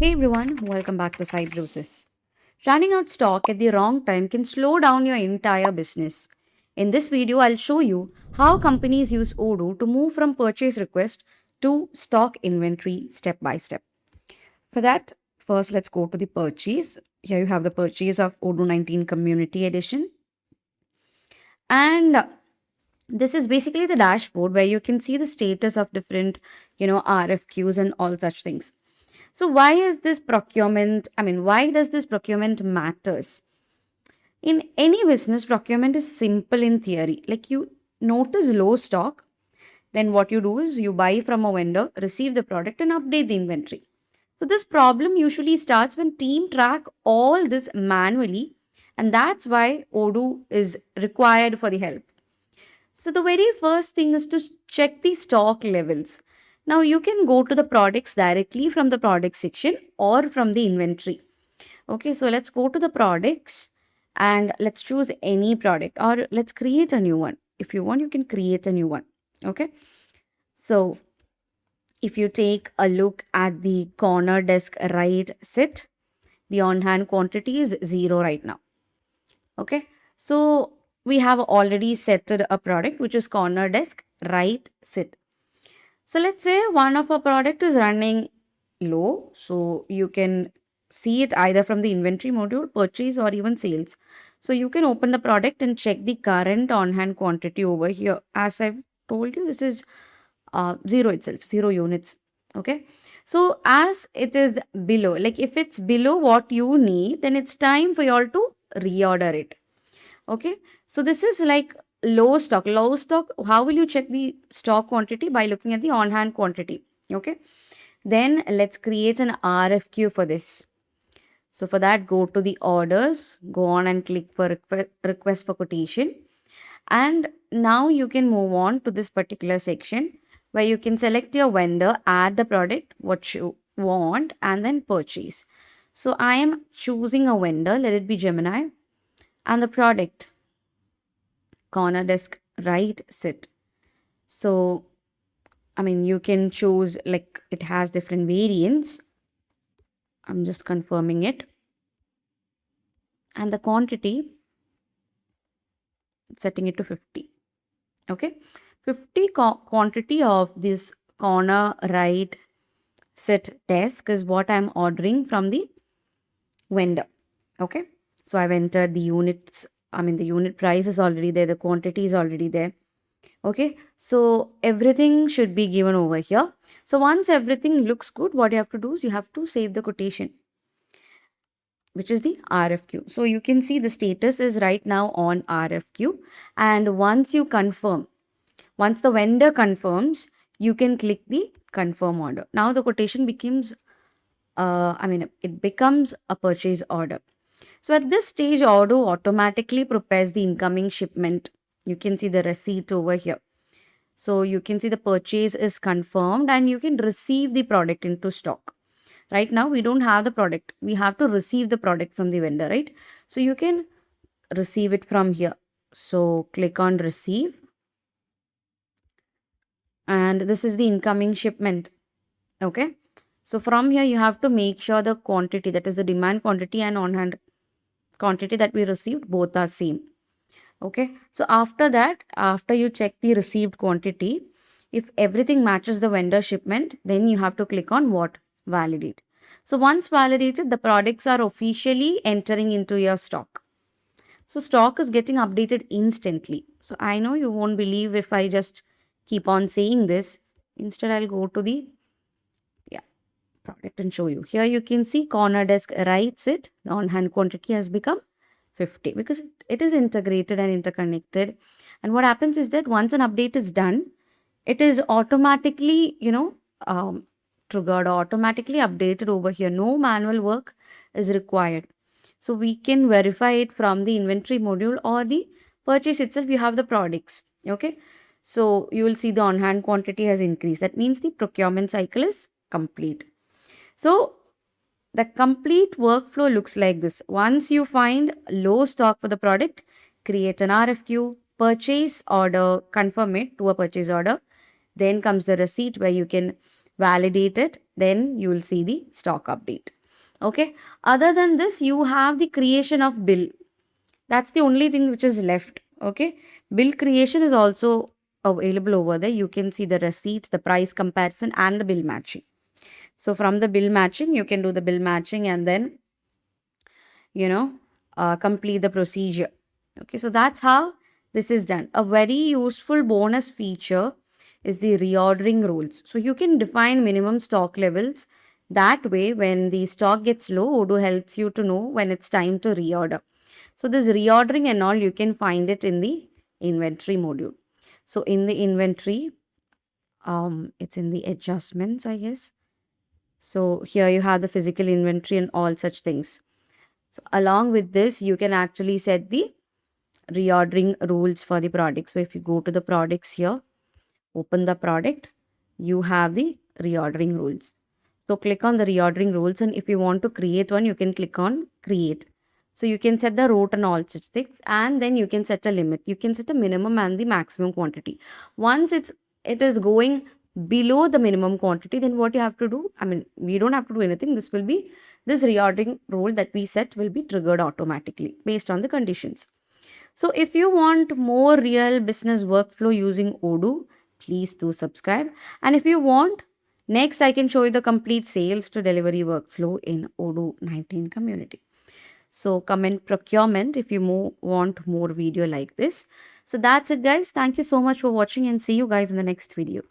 Hey everyone, welcome back to Cybrosys. Running out stock at the wrong time can slow down your entire business. In this video, I'll show you how companies use Odoo to move from purchase request to stock inventory step by step. For that, first let's go to the purchase. Here you have the purchase of Odoo 19 Community Edition. And this is basically the dashboard where you can see the status of different, RFQs and all such things. So why is this procurement? Why does this procurement matters? In any business, procurement is simple in theory. Like you notice low stock, then what you do is you buy from a vendor, receive the product, and update the inventory. So this problem usually starts when team track all this manually, and that's why Odoo is required for the help. So the very first thing is to check the stock levels. Now you can go to the products directly from the product section or from the inventory. Okay, so let's go to the products and let's choose any product or let's create a new one. If you want, you can create a new one. Okay, so if you take a look at the corner desk right sit, the on hand quantity is 0 right now. Okay, so we have already setted a product which is corner desk right sit. So let's say one of our product is running low, so you can see it either from the inventory module, purchase, or even sales. So you can open the product and check the current on hand quantity over here. As I've told you, this is 0 itself, 0 units. Okay, so as it is below, like if it's below what you need, then it's time for you all to reorder it. Okay, so this is like low stock. Low stock, how will you check the stock quantity? By looking at the on hand quantity. Okay, then let's create an RFQ for this. So for that, go to the orders, go on and click for request for quotation. And now you can move on to this particular section where you can select your vendor, add the product, what you want, and then purchase. So I am choosing a vendor, let it be Gemini, and the product, corner desk right sit. So you can choose, like it has different variants. I'm just confirming it. And the quantity, setting it to 50. Okay, 50 quantity of this corner right sit desk is what I'm ordering from the vendor. Okay, so I've entered the units. The unit price is already there, the quantity is already there. Okay, so everything should be given over here. So once everything looks good, what you have to do is you have to save the quotation, which is the RFQ. So you can see the status is right now on RFQ. And once you confirm, once the vendor confirms, you can click the confirm order. Now the quotation becomes, it becomes a purchase order. So at this stage, Odoo automatically prepares the incoming shipment. You can see the receipt over here. So you can see the purchase is confirmed and you can receive the product into stock. Right now, we don't have the product. We have to receive the product from the vendor, right? So you can receive it from here. So click on receive. And this is the incoming shipment. Okay. So from here, you have to make sure the quantity, that is the demand quantity and on hand quantity that we received, both are same. Okay, so after that, after you check the received quantity, if everything matches the vendor shipment, then you have to click on what? Validate. So once validated, the products are officially entering into your stock. So stock is getting updated instantly. So I know you won't believe if I just keep on saying this. Instead, I'll go to the product and show you. Here you can see corner desk writes it. The on hand quantity has become 50 because it is integrated and interconnected. And what happens is that once an update is done, it is automatically, triggered or automatically updated over here. No manual work is required. So we can verify it from the inventory module or the purchase itself. You have the products. Okay. So you will see the on hand quantity has increased. That means the procurement cycle is complete. So the complete workflow looks like this. Once you find low stock for the product, create an RFQ, purchase order, confirm it to a purchase order. Then comes the receipt where you can validate it Then you will see the stock update. Okay. Other than this, you have the creation of bill. That's the only thing which is left. Okay. Bill creation is also available over there. You can see the receipt, the price comparison, and the bill matching. So from the bill matching, you can do the bill matching and then, you know, complete the procedure. Okay. So that's how this is done. A very useful bonus feature is the reordering rules. So you can define minimum stock levels. That way, when the stock gets low, Odoo helps you to know when it's time to reorder. So this reordering and all, you can find it in the inventory module. So in the inventory, it's in the adjustments, I guess. So here you have the physical inventory and all such things. So along with this, you can actually set the reordering rules for the product. So if you go to the products here, open the product, you have the reordering rules. So click on the reordering rules, and if you want to create one, you can click on create. So you can set the route and all such things, and then you can set a limit. You can set a minimum and the maximum quantity. Once it is going below the minimum quantity, then what you have to do, I mean, we don't have to do anything. This reordering rule that we set will be triggered automatically based on the conditions. So if you want more real business workflow using Odoo, please do subscribe. And if you want, next I can show you the complete sales to delivery workflow in Odoo 19 community. So comment procurement if you want more video like this. So that's it guys. Thank you so much for watching and see you guys in the next video.